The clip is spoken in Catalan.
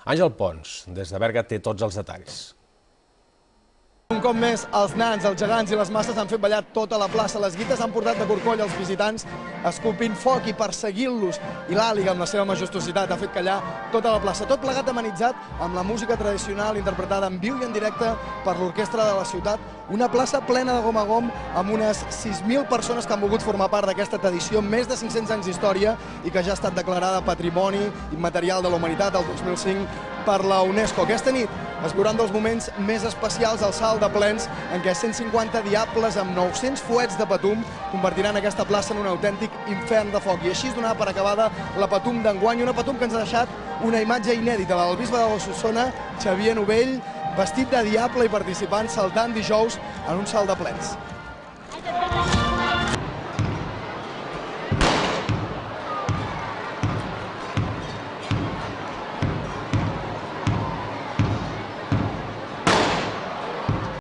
Àngel Pons, des de Berga, té tots els detalls. Un cop més, els nans, els gegants i les masses han fet ballar tota la plaça. Les guites han portat de corcoll els visitants, esculpint foc i perseguint-los. I l'àliga, amb la seva majestuositat, ha fet callar tota la plaça. Tot plegat amenitzat amb la música tradicional interpretada en viu i en directe per l'orquestra de la ciutat. Una plaça plena de gom a gom, amb unes 6.000 persones que han volgut formar part d'aquesta tradició, més de 500 anys d'història i que ja ha estat declarada Patrimoni Immaterial de la Humanitat el 2005 per la UNESCO. Aquesta nit es viuran dels moments més especials al Salt de Plens, en què 150 diables amb 900 fuets de Patum convertiran aquesta plaça en un autèntic infern de foc. I així es donarà per acabada la Patum d'enguany, una Patum que ens ha deixat una imatge inèdita, la del bisbe de Solsona, Xavier Novell, vestit de diable i participant saltant dijous en un Salt de Plens.